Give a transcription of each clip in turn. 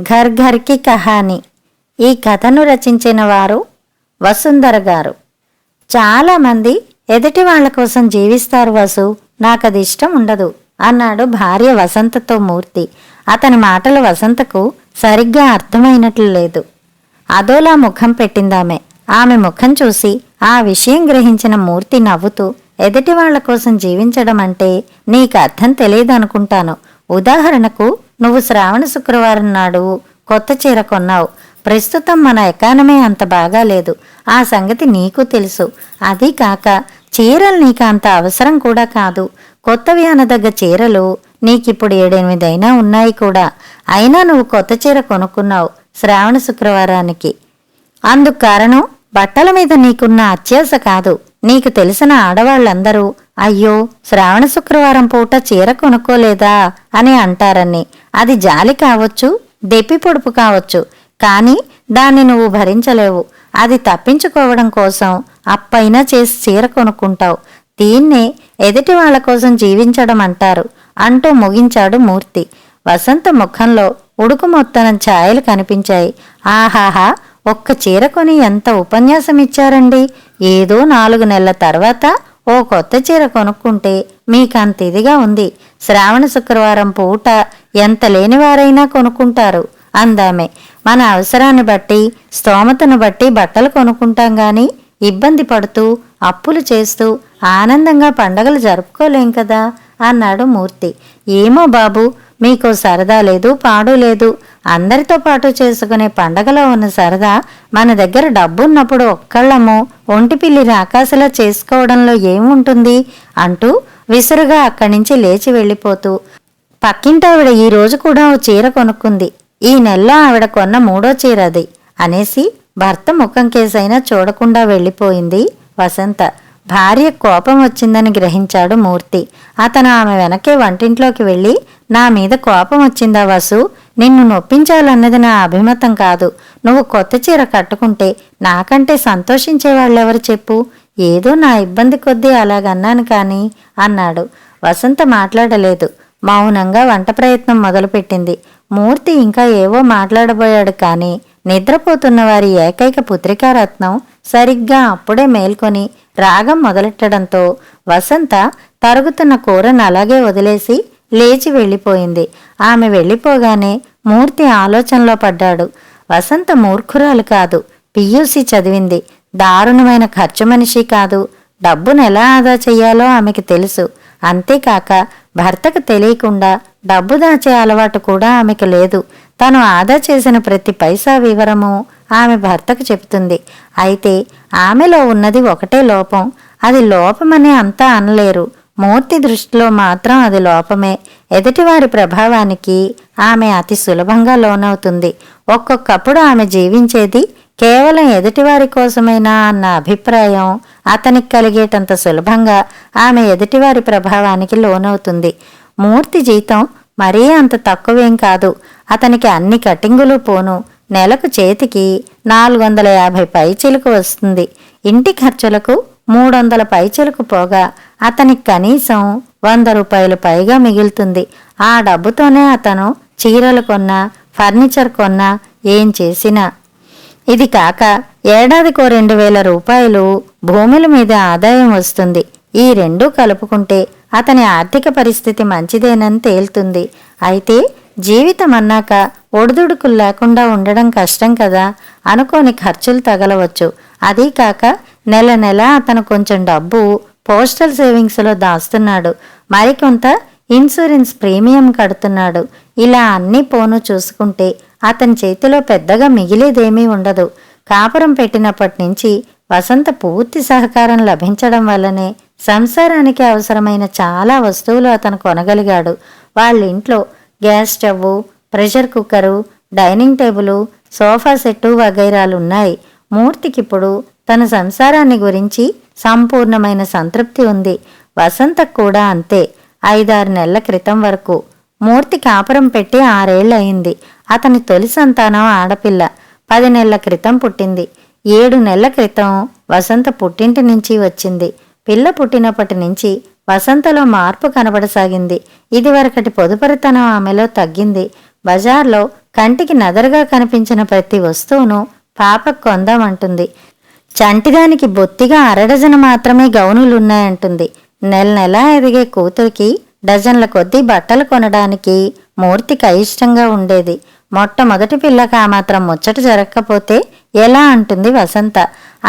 ఘర్ ఘర్ కి కహాని. ఈ కథను రచించిన వారు వసుంధర గారు. చాలామంది ఎదుటి వాళ్ల కోసం జీవిస్తారు వసు, నాకది ఇష్టం ఉండదు అన్నాడు భార్య వసంతతో మూర్తి. అతని మాటలు వసంతకు సరిగ్గా అర్థమైనట్లు లేదు. అదోలా ముఖం పెట్టిందామె. ఆమె ముఖం చూసి ఆ విషయం గ్రహించిన మూర్తి నవ్వుతూ, ఎదుటి వాళ్ల కోసం జీవించడం అంటే నీకు అర్థం తెలియదనుకుంటాను. ఉదాహరణకు, నువ్వు శ్రావణ శుక్రవారం నాడు కొత్త చీర కొన్నావు. ప్రస్తుతం మన ఎకానమీ అంత బాగా లేదు, ఆ సంగతి నీకు తెలుసు. అదీ కాక చీరలు నీకు అంత అవసరం కూడా కాదు. కొత్తవి అనదగ్గ చీరలు నీకిప్పుడు 7-8 ఉన్నాయి కూడా. అయినా నువ్వు కొత్త చీర కొనుక్కున్నావు శ్రావణ శుక్రవారానికి. అందుకు కారణం బట్టల మీద నీకున్న అత్యాశ కాదు. నీకు తెలిసిన ఆడవాళ్లందరూ అయ్యో శ్రావణ శుక్రవారం పూట చీర కొనుక్కోలేదా అని అంటారని. అది జాలి కావచ్చు, దెప్పి పొడుపు కావచ్చు, కానీ దాన్ని నువ్వు భరించలేవు. అది తప్పించుకోవడం కోసం అప్పైనా చేసి చీర కొనుక్కుంటావు. దీన్నే ఎదుటి వాళ్ల కోసం జీవించడం అంటారు అంటూ ముగించాడు మూర్తి. వసంత ముఖంలో ఉడుకు మొత్తనం ఛాయలు కనిపించాయి. ఆహాహా, ఒక్క చీర కొని ఎంత ఉపన్యాసం ఇచ్చారండి. ఏదో 4 నెలల తర్వాత ఓ కొత్త చీర కొనుక్కుంటే మీకంత ఇదిగా ఉంది. శ్రావణ శుక్రవారం పూట ఎంత లేనివారైనా కొనుక్కుంటారు అందామె. మన అవసరాన్ని బట్టి, స్తోమతను బట్టి బట్టలు కొనుక్కుంటాం గాని ఇబ్బంది పడుతూ, అప్పులు చేస్తూ ఆనందంగా పండగలు జరుపుకోలేం కదా అన్నాడు మూర్తి. ఏమో బాబు, మీకు సరదా లేదు, పాడు లేదు. అందరితో పాటు చేసుకునే పండగలో ఉన్న సరదా మన దగ్గర డబ్బున్నప్పుడు ఒక్కళ్ళము ఒంటిపిల్లి రాకాసలా చేసుకోవడంలో ఏముంటుంది అంటూ విసురుగా అక్కడి నుంచి లేచి వెళ్ళిపోతూ, పక్కింటావిడ ఈ రోజు కూడా ఓ చీర కొనుక్కుంది. ఈ నెలలో ఆవిడ కొన్న 3వ చీర అది అనేసి భర్త ముఖం కేసైనా చూడకుండా వెళ్ళిపోయింది వసంత. భార్య కోపం వచ్చిందని గ్రహించాడు మూర్తి. అతను ఆమె వెనకే వంటింట్లోకి వెళ్ళి, నా మీద కోపం వచ్చిందా వసు? నిన్ను నొప్పించాలన్నది నా అభిమతం కాదు. నువ్వు కొత్త చీర కట్టుకుంటే నాకంటే సంతోషించేవాళ్ళెవరు చెప్పు? ఏదో నా ఇబ్బంది కొద్దీ అలాగన్నాను కానీ అన్నాడు. వసంత మాట్లాడలేదు. మౌనంగా వంట ప్రయత్నం మొదలుపెట్టింది. మూర్తి ఇంకా ఏవో మాట్లాడబోయాడు కానీ నిద్రపోతున్న వారి ఏకైక పుత్రికారత్నం సరిగ్గా అప్పుడే మేల్కొని రాగం మొదలెట్టడంతో వసంత తరుగుతున్న కూరను అలాగే వదిలేసి లేచి వెళ్ళిపోయింది. ఆమె వెళ్ళిపోగానే మూర్తి ఆలోచనలో పడ్డాడు. వసంత మూర్ఖురాలు కాదు, పియూసీ చదివింది. దారుణమైన ఖర్చు మనిషి కాదు. డబ్బును ఎలా ఆదా చెయ్యాలో ఆమెకి తెలుసు. అంతేకాక భర్తకు తెలియకుండా డబ్బు దాచే అలవాటు కూడా ఆమెకు లేదు. తను ఆదా చేసిన ప్రతి పైసా వివరము ఆమె భర్తకు చెబుతుంది. అయితే ఆమెలో ఉన్నది ఒకటే లోపం. అది లోపమని అంతా అనలేరు. మూర్తి దృష్టిలో మాత్రం అది లోపమే. ఎదుటివారి ప్రభావానికి ఆమె అతి సులభంగా లోనవుతుంది. ఒక్కొక్కప్పుడు ఆమె జీవించేది కేవలం ఎదుటివారి కోసమైనా అన్న అభిప్రాయం అతనికి కలిగేటంత సులభంగా ఆమె ఎదుటివారి ప్రభావానికి లోనవుతుంది. మూర్తి జీతం మరీ అంత తక్కువేం కాదు. అతనికి అన్ని కటింగులు పోను. నెలకు చేతికి 450 పైచిలకు వస్తుంది. ఇంటి ఖర్చులకు 300 పైచిలకు పోగా అతనికి కనీసం 100 రూపాయలు పైగా మిగులుతుంది. ఆ డబ్బుతోనే అతను చీరలు కొన్నా, ఫర్నిచర్ కొన్నా, ఏం చేసినా. ఇది కాక ఏడాదికో 2000 రూపాయలు భూముల మీద ఆదాయం వస్తుంది. ఈ రెండూ కలుపుకుంటే అతని ఆర్థిక పరిస్థితి మంచిదేనని తేలుతుంది. అయితే జీవితం అన్నాక ఒడిదుడుకులు లేకుండా ఉండడం కష్టం కదా. అనుకోని ఖర్చులు తగలవచ్చు. అదీ కాక నెల నెల అతను కొంచెం డబ్బు పోస్టల్ సేవింగ్స్లో దాస్తున్నాడు. మరికొంత ఇన్సూరెన్స్ ప్రీమియం కడుతున్నాడు. ఇలా అన్నీ పోను చూసుకుంటే అతని చేతిలో పెద్దగా మిగిలేదేమీ ఉండదు. కాపురం పెట్టినప్పటి నుంచి వసంత పూర్తి సహకారం లభించడం వల్లనే సంసారానికి అవసరమైన చాలా వస్తువులు అతను కొనగలిగాడు. వాళ్ళింట్లో gas stove, pressure cooker, dining table, sofa set వగైరాలున్నాయి. మూర్తికిప్పుడు తన సంసారాన్ని గురించి సంపూర్ణమైన సంతృప్తి ఉంది. వసంతకు కూడా అంతే. 5-6 నెలల క్రితం వరకు. మూర్తి కాపురం పెట్టి 6 ఏళ్లయింది. అతని తొలి సంతానం ఆడపిల్ల 10 నెలల క్రితం పుట్టింది. 7 నెలల క్రితం వసంత పుట్టింటి నుంచి వచ్చింది. పిల్ల పుట్టినప్పటి నుంచి వసంతలో మార్పు కనబడసాగింది. ఇదివరకటి పొదుపరితనం ఆమెలో తగ్గింది. బజార్లో కంటికి నదరగా కనిపించిన ప్రతి వస్తువును పాపకు కొందామంటుంది. చంటిదానికి బొత్తిగా అరడజన మాత్రమే గౌనులున్నాయంటుంది. నెల నెలా ఎదిగే కూతురికి డజన్ల కొద్దీ బట్టలు కొనడానికి మూర్తికి అయిష్టంగా ఉండేది. మొట్టమొదటి పిల్లకి ఆ మాత్రం ముచ్చట జరగకపోతే ఎలా అంటుంది వసంత.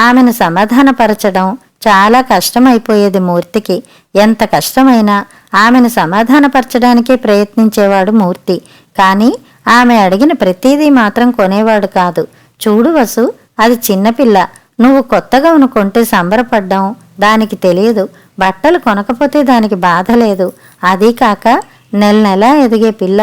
ఆమెను సమాధానపరచడం చాలా కష్టమైపోయేది మూర్తికి. ఎంత కష్టమైనా ఆమెను సమాధానపరచడానికే ప్రయత్నించేవాడు మూర్తి. కానీ ఆమె అడిగిన ప్రతిదీ మాత్రం కొనేవాడు కాదు. చూడు వసు, అది చిన్నపిల్ల. నువ్వు కొత్తగా కొంటే సంబరపడ్డం దానికి తెలియదు. బట్టలు కొనకపోతే దానికి బాధ లేదు. అదీ కాక నెల నెలా ఎదిగే పిల్ల.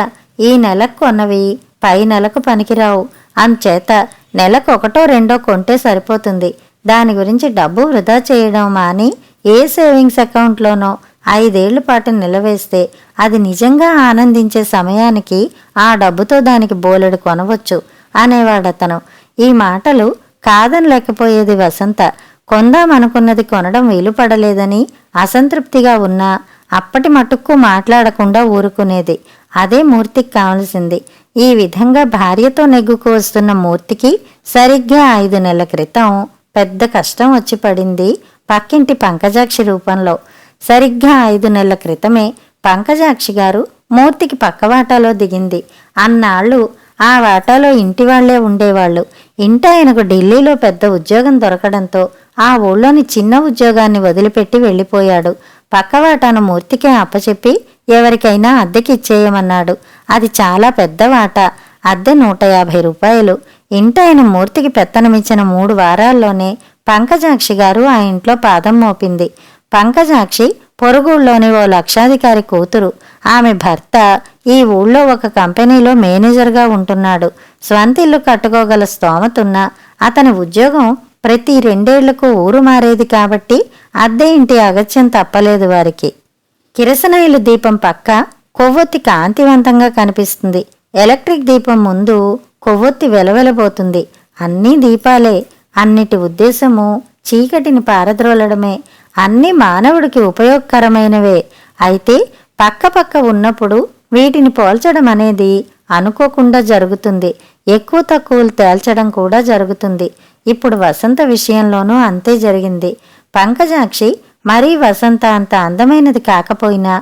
ఈ నెలకు కొన్నవి పై నెలకు పనికిరావు. అంచేత నెలకు ఒకటో రెండో కొంటే సరిపోతుంది. దాని గురించి డబ్బు వృధా చేయడం మాని ఏ సేవింగ్స్ అకౌంట్లోనో 5 ఏళ్ల పాటు నిలవేస్తే అది నిజంగా ఆనందించే సమయానికి ఆ డబ్బుతో దానికి బోలెడు కొనవచ్చు అనేవాడతను. ఈ మాటలు కాదనలేకపోయేది వసంత. కొందామనుకున్నది కొనడం వీలుపడలేదని అసంతృప్తిగా ఉన్నా అప్పటి మటుక్కు మాట్లాడకుండా ఊరుకునేది. అదే మూర్తికి కావలసింది. ఈ విధంగా భార్యతో నెగ్గుకు వస్తున్న మూర్తికి సరిగ్గా 5 నెలల క్రితం పెద్ద కష్టం వచ్చి పడింది పక్కింటి పంకజాక్షి రూపంలో. సరిగ్గా 5 నెలల క్రితమే పంకజాక్షి గారు మూర్తికి పక్కవాటాలో దిగింది. అన్నాళ్ళు ఆ వాటాలో ఇంటి వాళ్లే ఉండేవాళ్లు. ఇంటాయనకు ఢిల్లీలో పెద్ద ఉద్యోగం దొరకడంతో ఆ ఊళ్ళోని చిన్న ఉద్యోగాన్ని వదిలిపెట్టి వెళ్ళిపోయాడు. పక్కవాటాను మూర్తికే అప్పచెప్పి ఎవరికైనా అద్దెకిచ్చేయమన్నాడు. అది చాలా పెద్ద వాటా. అద్దె 150 రూపాయలు. ఇంటాయన మూర్తికి పెత్తనమిచ్చిన 3 వారాల్లోనే పంకజాక్షి గారు ఆ ఇంట్లో పాదం మోపింది. పంకజాక్షి పొరుగుళ్ళోని ఓ లక్షాధికారి కూతురు. ఆమె భర్త ఈ ఊళ్ళో ఒక కంపెనీలో మేనేజర్గా ఉంటున్నాడు. స్వంతిల్లు కట్టుకోగల స్తోమతున్నా అతని ఉద్యోగం ప్రతి 2 ఏళ్లకు ఊరు మారేది కాబట్టి అద్దె ఇంటి అగత్యం తప్పలేదు వారికి. కిరసనాయిలు దీపం పక్క కొవ్వొత్తి కాంతివంతంగా కనిపిస్తుంది. ఎలక్ట్రిక్ దీపం ముందు కొవ్వొత్తి వెలవెలబోతుంది. అన్నీ దీపాలే. అన్నిటి ఉద్దేశము చీకటిని పారద్రోలడమే. అన్నీ మానవుడికి ఉపయోగకరమైనవే. అయితే పక్క ఉన్నప్పుడు వీటిని పోల్చడం అనేది అనుకోకుండా జరుగుతుంది. ఎక్కువ తక్కువలు తేల్చడం కూడా జరుగుతుంది. ఇప్పుడు వసంత విషయంలోనూ అంతే జరిగింది. పంకజాక్షి మరీ వసంత అంత అందమైనది కాకపోయినా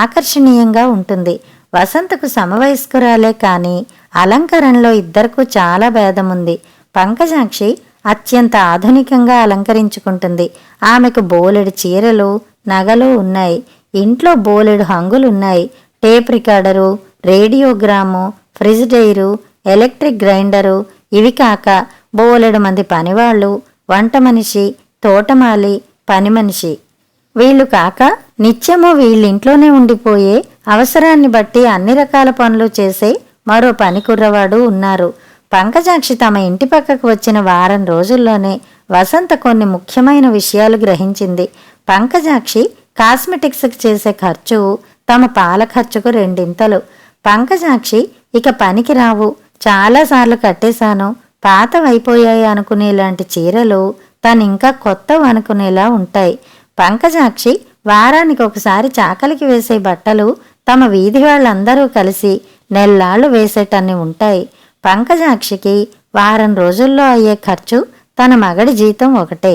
ఆకర్షణీయంగా ఉంటుంది. వసంతకు సమవయస్కురాలే కానీ అలంకరణలో ఇద్దరికూ చాలా భేదముంది. పంకజాక్షి అత్యంత ఆధునికంగా అలంకరించుకుంటుంది. ఆమెకు బోలెడు చీరలు, నగలు ఉన్నాయి. ఇంట్లో బోలెడు హంగులున్నాయి. టేప్ రికార్డరు, రేడియోగ్రాము, ఫ్రిజ్ డైరు, ఎలక్ట్రిక్ గ్రైండరు, ఇవి కాక బోలెడు మంది పనివాళ్ళు, వంట మనిషి, తోటమాలి, పని మనిషి. వీళ్ళు కాక నిత్యము వీళ్ళింట్లోనే ఉండిపోయే అవసరాన్ని బట్టి అన్ని రకాల పనులు చేసే మరో పని కుర్రవాడు ఉన్నారు. పంకజాక్షి తమ ఇంటి పక్కకు వచ్చిన వారం రోజుల్లోనే వసంత కొన్ని ముఖ్యమైన విషయాలు గ్రహించింది. పంకజాక్షి కాస్మెటిక్స్కి చేసే ఖర్చు తమ పాల ఖర్చుకు 2 పంకజాక్షి ఇక పనికి రావు, చాలాసార్లు కట్టేశాను, పాతవైపోయాయి అనుకునేలాంటి చీరలు తనింకా కొత్తవి అనుకునేలా ఉంటాయి. పంకజాక్షి వారానికి ఒకసారి చాకలికి వేసే బట్టలు తమ వీధి వాళ్ళందరూ కలిసి నెల్లాళ్ళు వేసేటన్ని ఉంటాయి. పంకజాక్షికి వారం రోజుల్లో అయ్యే ఖర్చు తన మగడి జీతం ఒకటే.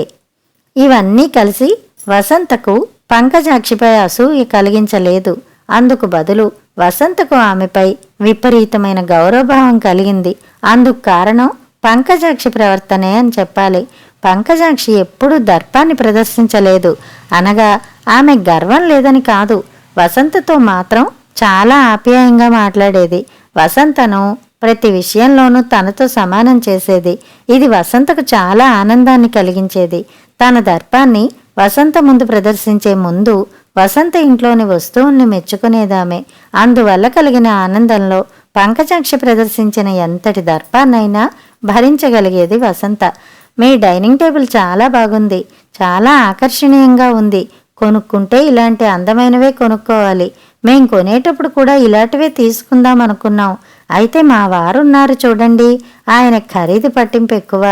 ఇవన్నీ కలిసి వసంతకు పంకజాక్షిపై అసూయ కలిగించలేదు. అందుకు బదులు వసంతకు ఆమెపై విపరీతమైన గౌరవభావం కలిగింది. అందుకు కారణం పంకజాక్షి ప్రవర్తనే అని చెప్పాలి. పంకజాక్షి ఎప్పుడూ దర్పాన్ని ప్రదర్శించలేదు. అనగా ఆమె గర్వం లేదని కాదు. వసంతతో మాత్రం చాలా ఆప్యాయంగా మాట్లాడేది. వసంతను ప్రతి విషయంలోనూ తనతో సమానం చేసేది. ఇది వసంతకు చాలా ఆనందాన్ని కలిగించేది. తన దర్పాన్ని వసంత ముందు ప్రదర్శించే ముందు వసంత ఇంట్లోని వస్తువుల్ని మెచ్చుకునేదామె. అందువల్ల కలిగిన ఆనందంలో పంకజాక్షి ప్రదర్శించిన ఎంతటి దర్పాన్నైనా భరించగలిగేది వసంత. మీ డైనింగ్ టేబుల్ చాలా బాగుంది, చాలా ఆకర్షణీయంగా ఉంది. కొనుక్కుంటే ఇలాంటి అందమైనవే కొనుక్కోవాలి. మేం కొనేటప్పుడు కూడా ఇలాంటివే తీసుకుందాం అనుకున్నాం. అయితే మా వారున్నారు చూడండి, ఆయన ఖరీదు పట్టింపు ఎక్కువ.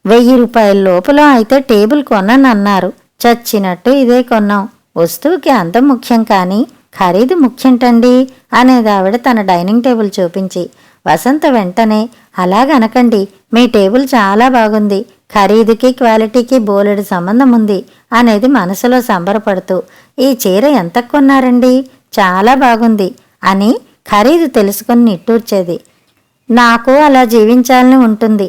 1000 రూపాయల లోపల అయితే టేబుల్ కొననన్నారు. చచ్చినట్టు ఇదే కొన్నాం. వస్తువుకి అందం ముఖ్యం కానీ ఖరీదు ముఖ్యంటండి అనేదావిడ తన డైనింగ్ టేబుల్ చూపించి. వసంత వెంటనే, అలాగనకండి, మీ టేబుల్ చాలా బాగుంది, ఖరీదుకి క్వాలిటీకి బోలెడు సంబంధం ఉంది అనేది మనసులో సంబరపడుతూ, ఈ చీర ఎంత కొన్నారండి, చాలా బాగుంది అని ఖరీదు తెలుసుకుని నిట్టూర్చేది. నాకు అలా జీవించాలని ఉంటుంది,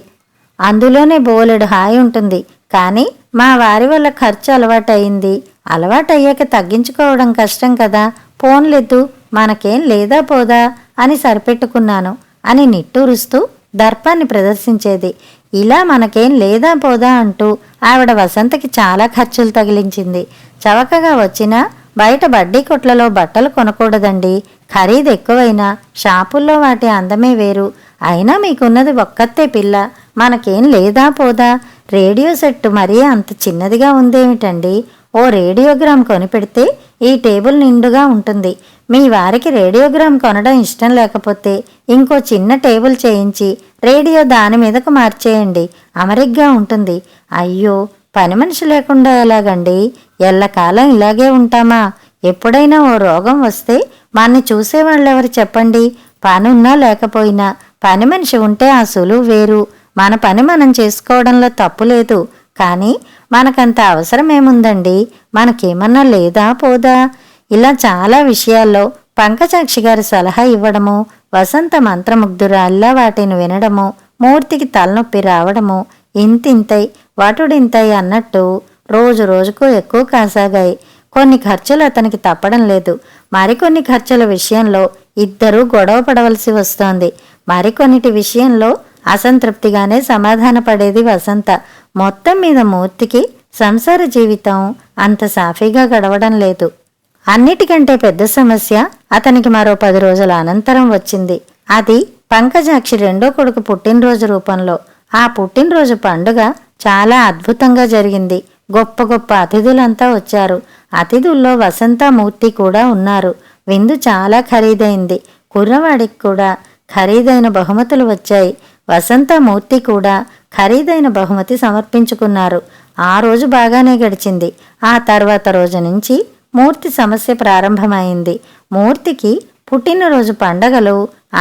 అందులోనే బోలెడు హాయి ఉంటుంది, కానీ మా వారి వల్ల ఖర్చు అలవాటయింది, అలవాటయ్యాక తగ్గించుకోవడం కష్టం కదా, పోన్లేదు, మనకేం లేదా పోదా అని సరిపెట్టుకున్నాను అని నిట్టూరుస్తూ దర్పాన్ని ప్రదర్శించేది. ఇలా మనకేం లేదా పోదా అంటూ ఆవిడ వసంతకి చాలా ఖర్చులు తగిలించింది. చవకగా వచ్చినా బయట బడ్డీ కొట్లలో బట్టలు కొనకూడదండి, ఖరీదు ఎక్కువైనా షాపుల్లో వాటి అందమే వేరు, అయినా మీకున్నది ఒక్కతే పిల్ల, మనకేం లేదా పోదా, రేడియో సెట్ మరీ అంత చిన్నదిగా ఉందేమిటండి, ఓ రేడియోగ్రామ్ కొనిపెడితే ఈ టేబుల్ నిండుగా ఉంటుంది, మీ వారికి రేడియోగ్రామ్ కొనడం ఇష్టం లేకపోతే ఇంకో చిన్న టేబుల్ చేయించి రేడియో దాని మీదకు మార్చేయండి, అమరిగ్గా ఉంటుంది. అయ్యో, పని మనిషి లేకుండా ఎలాగండి, ఎల్లకాలం ఇలాగే ఉంటామా, ఎప్పుడైనా ఓ రోగం వస్తే మనని చూసేవాళ్ళెవరు చెప్పండి, పనున్నా లేకపోయినా పని మనిషి ఉంటే ఆ సులువు వేరు, మన పని మనం చేసుకోవడంలో తప్పులేదు, కానీ మనకంత అవసరమేముందండి, మనకేమన్నా లేదా పోదా. ఇలా చాలా విషయాల్లో పంకజాక్షి గారి సలహా ఇవ్వడము, వసంత మంత్రముగ్ధురాల్లా వాటిని వినడము, మూర్తికి తలనొప్పి రావడము, ఇంతింతై వటుడింతై అన్నట్టు రోజు రోజుకు ఎక్కువ కాసాగాయి. కొన్ని ఖర్చులు అతనికి తప్పడం లేదు, మరికొన్ని ఖర్చుల విషయంలో ఇద్దరూ గొడవ పడవలసి వస్తోంది, మరికొన్నిటి విషయంలో అసంతృప్తిగానే సమాధానపడేది వసంత. మొత్తం మీద మూర్తికి సంసార జీవితం అంత సాఫీగా గడవడం లేదు. అన్నిటికంటే పెద్ద సమస్య అతనికి మరో 10 రోజుల అనంతరం వచ్చింది. అది పంకజాక్షి రెండో కొడుకు పుట్టినరోజు రూపంలో. ఆ పుట్టినరోజు పండుగ చాలా అద్భుతంగా జరిగింది. గొప్ప గొప్ప అతిథులంతా వచ్చారు. అతిథుల్లో వసంత, మూర్తి కూడా ఉన్నారు. విందు చాలా ఖరీదైంది. కుర్రవాడికి కూడా ఖరీదైన బహుమతులు వచ్చాయి. వసంత, మూర్తి కూడా ఖరీదైన బహుమతి సమర్పించుకున్నారు. ఆ రోజు బాగానే గడిచింది. ఆ తర్వాత రోజు నుంచి మూర్తి సమస్య ప్రారంభమైంది. మూర్తికి పుట్టినరోజు పండగలు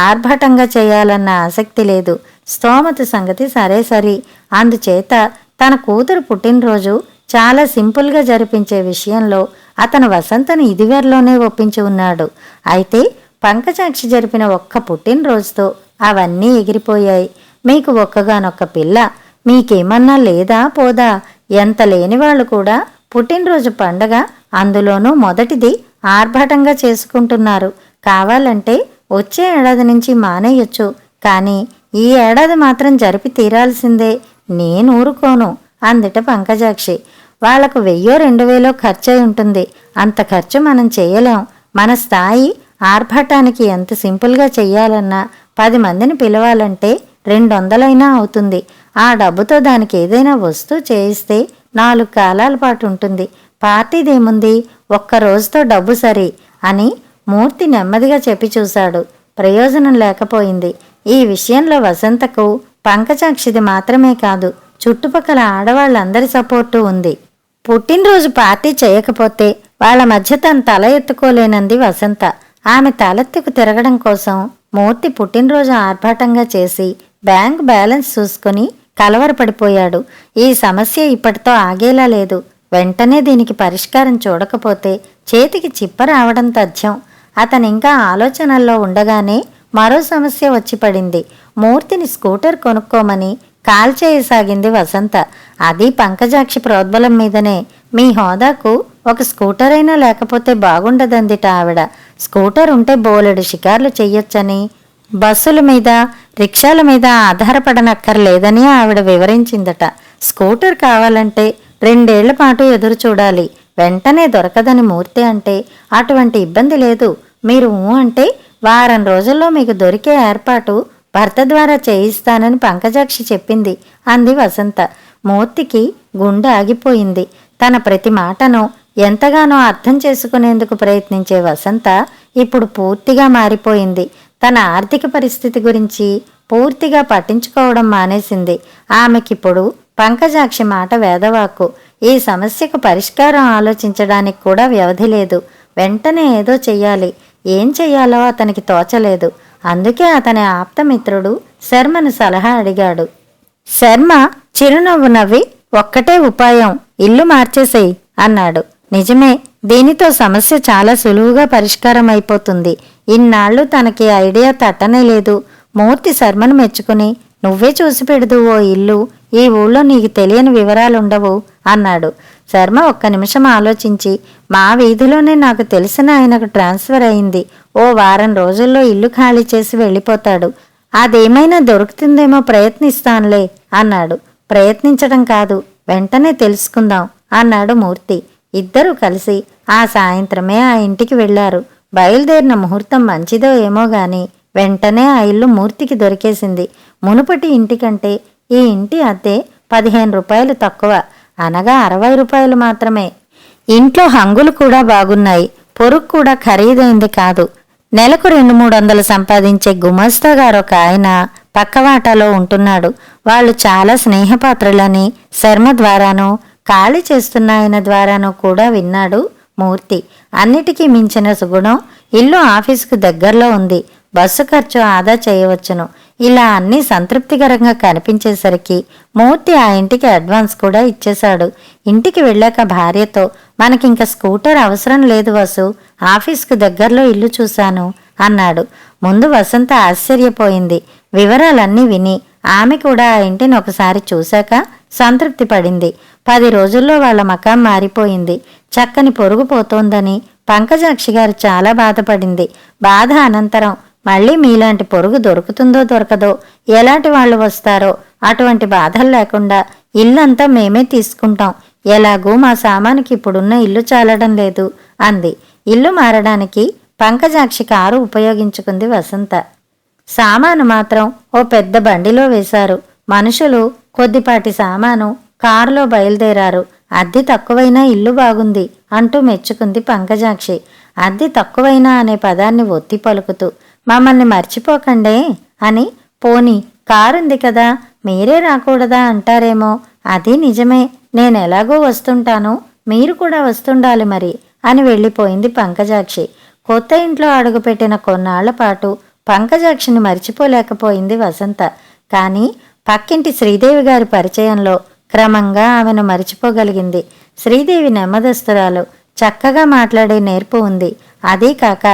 ఆర్భాటంగా చేయాలన్న ఆసక్తి లేదు. స్తోమత సంగతి సరే సరి. అందుచేత తన కూతురు పుట్టినరోజు చాలా సింపుల్గా జరిపించే విషయంలో అతను వసంతను ఇదివరలోనే ఒప్పించి ఉన్నాడు. అయితే పంకజాక్షి జరిపిన ఒక్క పుట్టినరోజుతో అవన్నీ ఎగిరిపోయాయి. మీకు ఒక్కగానొక్క పిల్ల, మీకేమన్నా లేదా పోదా, ఎంత లేనివాళ్లు కూడా పుట్టినరోజు పండగ, అందులోనూ మొదటిది ఆర్భాటంగా చేసుకుంటున్నారు. కావాలంటే వచ్చే ఏడాది నుంచి మానేయొచ్చు, కానీ ఈ ఏడాది మాత్రం జరిపి తీరాల్సిందే, నేను ఊరుకోను అందట పంకజాక్షి. వాళ్లకు 1000-2000 ఖర్చయి ఉంటుంది. అంత ఖర్చు మనం చేయలేం. మన స్థాయి ఆర్భాటానికి ఎంత సింపుల్గా చెయ్యాలన్నా 10 మందిని పిలవాలంటే 200 అవుతుంది. ఆ డబ్బుతో దానికి ఏదైనా వస్తువు చేయిస్తే 4 కాలాల పాటు ఉంటుంది. పార్టీదేముంది, ఒక్క రోజుతో డబ్బు సరి అని మూర్తి నెమ్మదిగా చెప్పి చూశాడు. ప్రయోజనం లేకపోయింది. ఈ విషయంలో వసంతకు పంకజాక్షిది మాత్రమే కాదు, చుట్టుపక్కల ఆడవాళ్ళందరి సపోర్టు ఉంది. పుట్టినరోజు పార్టీ చేయకపోతే వాళ్ల మధ్య తను తల ఎత్తుకోలేనంది వసంత. ఆమె తలెత్తుకు తిరగడం కోసం మూర్తి పుట్టినరోజు ఆర్భాటంగా చేసి బ్యాంక్ బ్యాలెన్స్ చూసుకుని కలవరపడిపోయాడు. ఈ సమస్య ఇప్పటితో ఆగేలా లేదు. వెంటనే దీనికి పరిష్కారం చూడకపోతే చేతికి చిప్ప రావడం తథ్యం. అతనింకా ఆలోచనల్లో ఉండగానే మరో సమస్య వచ్చి పడింది. మూర్తిని స్కూటర్ కొనుక్కోమని కాల్ చేయసాగింది వసంత. అది పంకజాక్షి ప్రోద్బలం మీదనే. మీ హోదాకు ఒక స్కూటర్ అయినా లేకపోతే బాగుండదందిట ఆవిడ. స్కూటర్ ఉంటే బోలెడు షికార్లు చెయ్యొచ్చని, బస్సుల మీద రిక్షాల మీద ఆధారపడనక్కర్లేదని ఆవిడ వివరించిందట. స్కూటర్ కావాలంటే 2 ఏళ్ల పాటు ఎదురు చూడాలి, వెంటనే దొరకదని మూర్తి అంటే అటువంటి ఇబ్బంది లేదు, మీరు అంటే వారం రోజుల్లో మీకు దొరికే ఏర్పాటు భర్త ద్వారా చేయిస్తానని పంకజాక్షి చెప్పింది అంది వసంత. మూర్తికి గుండె ఆగిపోయింది. తన ప్రతి మాటను ఎంతగానో అర్థం చేసుకునేందుకు ప్రయత్నించే వసంత ఇప్పుడు పూర్తిగా మారిపోయింది. తన ఆర్థిక పరిస్థితి గురించి పూర్తిగా పట్టించుకోవడం మానేసింది. ఆమెకిప్పుడు పంకజాక్షి మాట వేదవాక్కు. ఈ సమస్యకు పరిష్కారం ఆలోచించడానికి కూడా వ్యవధి లేదు. వెంటనే ఏదో చెయ్యాలి. ఏం చెయ్యాలో అతనికి తోచలేదు. అందుకే అతని ఆప్తమిత్రుడు శర్మను సలహా అడిగాడు. శర్మ చిరునవ్వు నవ్వి, ఒక్కటే ఉపాయం, ఇల్లు మార్చేసేయ్ అన్నాడు. నిజమే, దీనితో సమస్య చాలా సులువుగా పరిష్కారం అయిపోతుంది. ఇన్నాళ్ళు తనకి ఐడియా తట్టనే లేదు. మూర్తి శర్మను మెచ్చుకుని, నువ్వే చూసి పెడదు ఓ ఇల్లు, ఈ ఊళ్ళో నీకు తెలియని వివరాలుండవు అన్నాడు. శర్మ ఒక్క నిమిషం ఆలోచించి, మా వీధిలోనే నాకు తెలిసిన ఆయనకు ట్రాన్స్ఫర్ అయింది. ఓ వారం రోజుల్లో ఇల్లు ఖాళీ చేసి వెళ్ళిపోతాడు. అదేమైనా దొరుకుతుందేమో ప్రయత్నిస్తానులే అన్నాడు. ప్రయత్నించడం కాదు, వెంటనే తెలుసుకుందాం అన్నాడు మూర్తి. ఇద్దరూ కలిసి ఆ సాయంత్రమే ఆ ఇంటికి వెళ్లారు. బయలుదేరిన ముహూర్తం మంచిదో ఏమో గాని వెంటనే ఆ ఇల్లు మూర్తికి దొరికేసింది. మునుపటి ఇంటికంటే ఈ ఇంటి అద్దె 15 రూపాయలు తక్కువ, అనగా 60 రూపాయలు మాత్రమే. ఇంట్లో హంగులు కూడా బాగున్నాయి. పొరుగు కూడా ఖరీదైంది కాదు. నెలకు 200-300 సంపాదించే గుమస్తా గారు ఒక ఆయన పక్కవాటాలో ఉంటున్నాడు. వాళ్ళు చాలా స్నేహపాత్రులని శర్మ ద్వారానూ ఖాళీ చేస్తున్న ఆయన ద్వారానూ కూడా విన్నాడు మూర్తి. అన్నిటికీ మించిన సుగుణం, ఇల్లు ఆఫీసుకు దగ్గరలో ఉంది. బస్సు ఖర్చు ఆదా చేయవచ్చును. ఇలా అన్నీ సంతృప్తికరంగా కనిపించేసరికి మూర్తి ఆ ఇంటికి అడ్వాన్స్ కూడా ఇచ్చేశాడు. ఇంటికి వెళ్ళాక భార్యతో, మనకింక స్కూటర్ అవసరం లేదు వసు, ఆఫీస్కు దగ్గరలో ఇల్లు చూశాను అన్నాడు. ముందు వసంత ఆశ్చర్యపోయింది. వివరాలన్నీ విని ఆమె కూడా ఆ ఇంటిని ఒకసారి చూశాక సంతృప్తి పడింది. 10 రోజుల్లో వాళ్ల మకాం మారిపోయింది. చక్కని పొరుగు పోతోందని పంకజాక్షి గారు చాలా బాధపడింది. బాధ అనంతరం, మళ్ళీ మీలాంటి పొరుగు దొరుకుతుందో దొరకదో, ఎలాంటి వాళ్ళు వస్తారో, అటువంటి బాధలు లేకుండా ఇల్లంతా మేమే తీసుకుంటాం. ఎలాగూ మా సామానికి ఇప్పుడున్న ఇల్లు చాలడం లేదు అంది. ఇల్లు మారడానికి పంకజాక్షి కారు ఉపయోగించుకుంది వసంత. సామాను మాత్రం ఓ పెద్ద బండిలో వేశారు. మనుషులు కొద్దిపాటి సామాను కారులో బయలుదేరారు. అద్దె తక్కువైనా ఇల్లు బాగుంది అంటూ మెచ్చుకుంది పంకజాక్షి. అద్దె తక్కువైనా అనే పదాన్ని ఒత్తి పలుకుతూ, మమ్మల్ని మర్చిపోకండే అని. పోనీ కారుంది కదా, మీరే రాకూడదా అంటారేమో. అది నిజమే, నేనెలాగో వస్తుంటాను, మీరు కూడా వస్తుండాలి మరి అని వెళ్ళిపోయింది పంకజాక్షి. కొత్త ఇంట్లో అడుగుపెట్టిన కొన్నాళ్ల పాటు పంకజాక్షిని మర్చిపోలేకపోయింది వసంత. కానీ పక్కింటి శ్రీదేవి గారి పరిచయంలో క్రమంగా ఆమెను మరిచిపోగలిగింది. శ్రీదేవి నెమ్మదస్తురాలు, చక్కగా మాట్లాడే నేర్పు ఉంది. అదీ కాక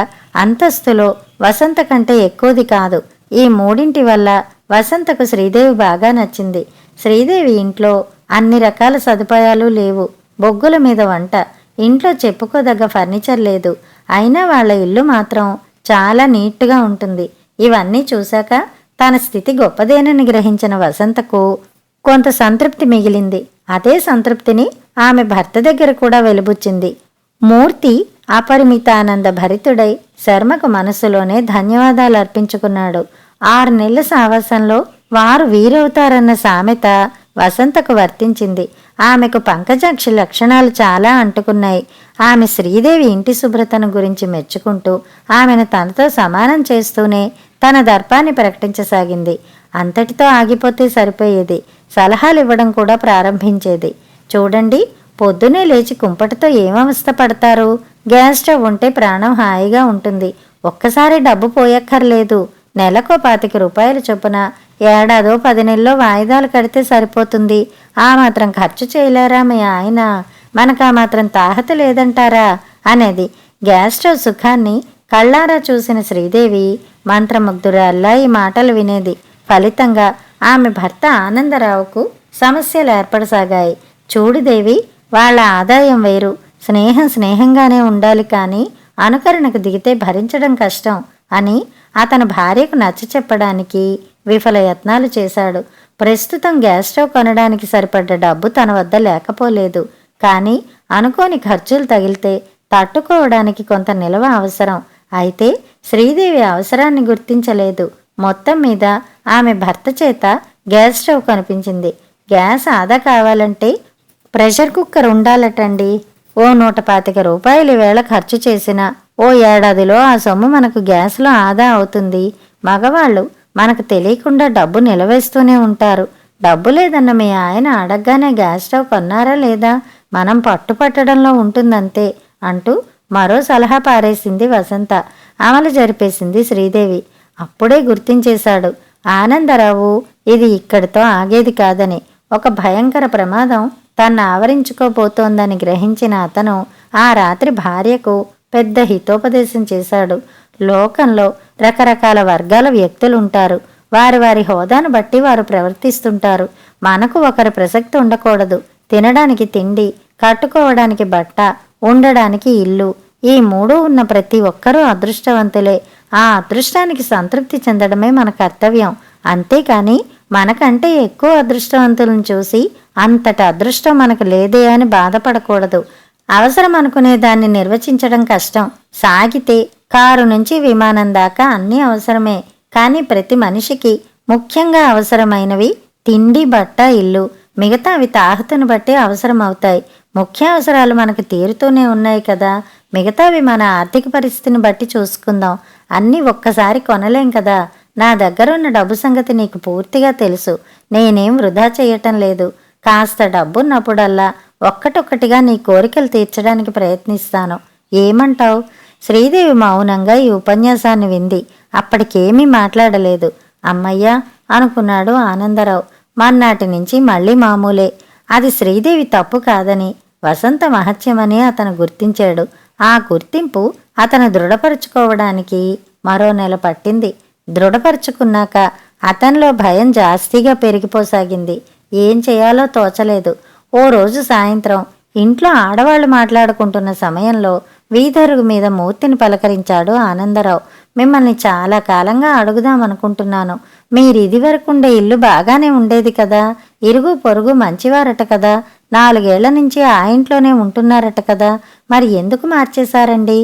అంతస్తులో వసంత కంటే ఎక్కువది కాదు. ఈ మూడింటి వల్ల వసంతకు శ్రీదేవి బాగా నచ్చింది. శ్రీదేవి ఇంట్లో అన్ని రకాల సదుపాయాలు లేవు. బొగ్గుల మీద వంట, ఇంట్లో చెప్పుకోదగ్గ ఫర్నిచర్ లేదు. అయినా వాళ్ళ ఇల్లు మాత్రం చాలా నీట్గా ఉంటుంది. ఇవన్నీ చూశాక తన స్థితి గొప్పదేనని గ్రహించిన వసంతకు కొంత సంతృప్తి మిగిలింది. అదే సంతృప్తిని ఆమె భర్త దగ్గర కూడా వెలుబుచ్చింది. మూర్తి అపరిమితానంద భరితుడై శర్మకు మనసులోనే ధన్యవాదాలు అర్పించుకున్నాడు. 6 నెలల సావాసంలో వారు వీరవుతారన్న సామెత వసంతకు వర్తించింది. ఆమెకు పంకజాక్షి లక్షణాలు చాలా అంటుకున్నాయి. ఆమె శ్రీదేవి ఇంటి శుభ్రతను గురించి మెచ్చుకుంటూ ఆమెను తనతో సమానం చేస్తూనే తన దర్పాన్ని ప్రకటించసాగింది. అంతటితో ఆగిపోతే సరిపోయేది. సలహాలు ఇవ్వడం కూడా ప్రారంభించేది. చూడండి, పొద్దునే లేచి కుంపటితో ఏమవస్థ పడతారు? గ్యాస్ స్టవ్ ఉంటే ప్రాణం హాయిగా ఉంటుంది. ఒక్కసారి డబ్బు పోయక్కర్లేదు. నెలకో 25 రూపాయలు చొప్పున ఏడాదో 10 నెలల్లో వాయిదాలు కడితే సరిపోతుంది. ఆ మాత్రం ఖర్చు చేయలేరా మీ ఆయన? మనకు ఆ మాత్రం తాహత లేదంటారా అనేది. గ్యాస్ స్టవ్ సుఖాన్ని కళ్ళారా చూసిన శ్రీదేవి మంత్రముగ్ధురాల్లా ఈ మాటలు వినేది. ఫలితంగా ఆమె భర్త ఆనందరావుకు సమస్యలు ఏర్పడసాగాయి. చూడు దేవి, వాళ్ళ ఆదాయం వేరు. స్నేహం స్నేహంగానే ఉండాలి, కానీ అనుకరణకు దిగితే భరించడం కష్టం అని అతని భార్యకు నచ్చ చెప్పడానికి విఫల యత్నాలు చేశాడు. ప్రస్తుతం గ్యాస్ స్టవ్ కొనడానికి సరిపడ్డ డబ్బు తన వద్ద లేకపోలేదు. కానీ అనుకోని ఖర్చులు తగిలితే తట్టుకోవడానికి కొంత నిల్వ అవసరం. అయితే శ్రీదేవి అవసరాన్ని గుర్తించలేదు. మొత్తం మీద ఆమె భర్త చేత గ్యాస్ స్టవ్ కనిపించింది. గ్యాస్ ఆదా కావాలంటే ప్రెషర్ కుక్కర్ ఉండాలటండి. ఓ 125 రూపాయలు వేళ ఖర్చు చేసిన ఓ ఏడాదిలో ఆ సొమ్ము మనకు గ్యాస్లో ఆదా అవుతుంది. మగవాళ్ళు మనకు తెలియకుండా డబ్బు నిలవేస్తూనే ఉంటారు. డబ్బు లేదన్న మీ ఆయన అడగగానే గ్యాస్ స్టవ్ కొన్నారా లేదా? మనం పట్టుపట్టడంలో ఉంటుందంతే అంటూ మరో సలహా పారేసింది వసంత. అమలు జరిపేసింది శ్రీదేవి. అప్పుడే గుర్తించేశాడు ఆనందరావు ఇది ఇక్కడితో ఆగేది కాదని. ఒక భయంకర ప్రమాదం తన్ను ఆవరించుకోబోతోందని గ్రహించిన అతను ఆ రాత్రి భార్యకు పెద్ద హితోపదేశం చేశాడు. లోకంలో రకరకాల వర్గాల వ్యక్తులుంటారు. వారి వారి హోదాను బట్టి వారు ప్రవర్తిస్తుంటారు. మనకు ఒకరి ప్రసక్తి ఉండకూడదు. తినడానికి తిండి, కట్టుకోవడానికి బట్ట, ఉండడానికి ఇల్లు, ఈ మూడు ఉన్న ప్రతి ఒక్కరూ అదృష్టవంతులే. ఆ అదృష్టానికి సంతృప్తి చెందడమే మన కర్తవ్యం. అంతేకాని మనకంటే ఎక్కువ అదృష్టవంతులను చూసి అంతటి అదృష్టం మనకు లేదే అని బాధపడకూడదు. అవసరం అనుకునే దాన్ని నిర్వచించడం కష్టం. సాగితే కారు నుంచి విమానం దాకా అన్నీ అవసరమే. కానీ ప్రతి మనిషికి ముఖ్యంగా అవసరమైనవి తిండి, బట్ట, ఇల్లు. మిగతావి తాహతును బట్టి అవసరమవుతాయి. ముఖ్య అవసరాలు మనకు తీరుతూనే ఉన్నాయి కదా. మిగతావి మన ఆర్థిక పరిస్థితిని బట్టి చూసుకుందాం. అన్నీ ఒక్కసారి కొనలేం కదా. నా దగ్గరున్న డబ్బు సంగతి నీకు పూర్తిగా తెలుసు. నేనేం వృధా చేయటం లేదు. కాస్త డబ్బున్నప్పుడల్లా ఒక్కటొక్కటిగా నీ కోరికలు తీర్చడానికి ప్రయత్నిస్తాను. ఏమంటావు? శ్రీదేవి మౌనంగా ఈ ఉపన్యాసాన్ని వింది. అప్పటికేమీ మాట్లాడలేదు. అమ్మయ్యా అనుకున్నాడు ఆనందరావు. మర్నాటి నుంచి మళ్ళీ మామూలే. అది శ్రీదేవి తప్పు కాదని, వసంత మహత్యమని అతను గుర్తించాడు. ఆ గుర్తింపు అతను దృఢపరుచుకోవడానికి మరో నెల పట్టింది. దృఢపరుచుకున్నాక అతనిలో భయం జాస్తిగా పెరిగిపోసాగింది. ఏం చేయాలో తోచలేదు. ఓ రోజు సాయంత్రం ఇంట్లో ఆడవాళ్లు మాట్లాడుకుంటున్న సమయంలో వీధరుగు మీద మూర్తిని పలకరించాడు ఆనందరావు. మిమ్మల్ని చాలా కాలంగా అడుగుదామనుకుంటున్నాను. మీరిదివరకుండే ఇల్లు బాగానే ఉండేది కదా. ఇరుగు పొరుగు మంచివారట కదా. 4 ఏళ్ల నుంచి ఆ ఇంట్లోనే ఉంటున్నారట కదా. మరి ఎందుకు మార్చేశారండి?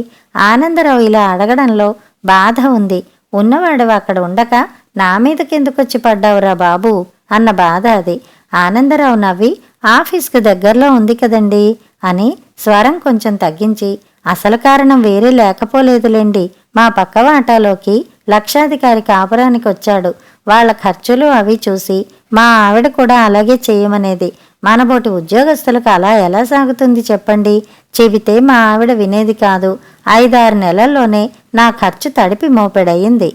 ఆనందరావు ఇలా అడగడంలో బాధ ఉంది. ఉన్నవాడు అక్కడ ఉండక నా మీదకెందుకొచ్చి పడ్డావురా బాబు అన్న బాధ అది. ఆనందరావు నవ్వి ఆఫీస్కు దగ్గరలో ఉంది కదండి అని స్వరం కొంచెం తగ్గించి, అసలు కారణం వేరే లేకపోలేదులేండి. మా పక్క వాటాలోకి లక్షాధికారి కాపురానికి వచ్చాడు. వాళ్ళ ఖర్చులు అవి చూసి మా ఆవిడ కూడా అలాగే చేయమనేది. మనబోటి ఉద్యోగస్తులకు అలా ఎలా సాగుతుంది చెప్పండి? చెబితే మా ఆవిడ వినేది కాదు. 5-6 నెలల్లోనే నా ఖర్చు తడిపి మోపెడయింది.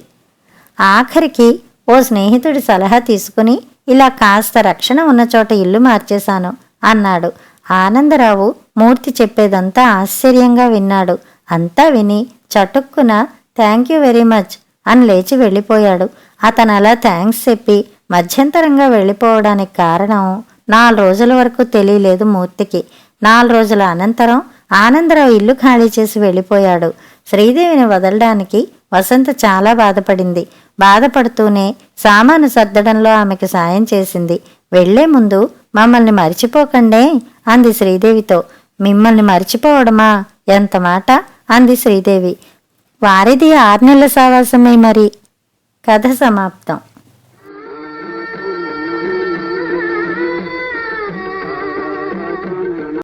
ఆఖరికి ఓ స్నేహితుడి సలహా తీసుకుని ఇలా కాస్త రక్షణ ఉన్న చోట ఇల్లు మార్చేశాను అన్నాడు. ఆనందరావు మూర్తి చెప్పేదంతా ఆశ్చర్యంగా విన్నాడు. అంతా విని చటుక్కున థ్యాంక్ యూ వెరీ మచ్ అని లేచి వెళ్ళిపోయాడు. అతను అలా థ్యాంక్స్ చెప్పి మధ్యంతరంగా వెళ్ళిపోవడానికి కారణం 4 రోజుల వరకు తెలియలేదు మూర్తికి. 4 రోజుల అనంతరం ఆనందరావు ఇల్లు ఖాళీ చేసి వెళ్ళిపోయాడు. శ్రీదేవిని వదలడానికి వసంత చాలా బాధపడింది. బాధపడుతూనే సామాను సర్దడంలో ఆమెకు సాయం చేసింది. వెళ్లే ముందు మమ్మల్ని మరిచిపోకండే అంది శ్రీదేవితో. మిమ్మల్ని మరిచిపోవడమా? ఎంత మాట అంది శ్రీదేవి. వారిది 6 నెలల సావాసమే మరి. కథ సమాప్తం.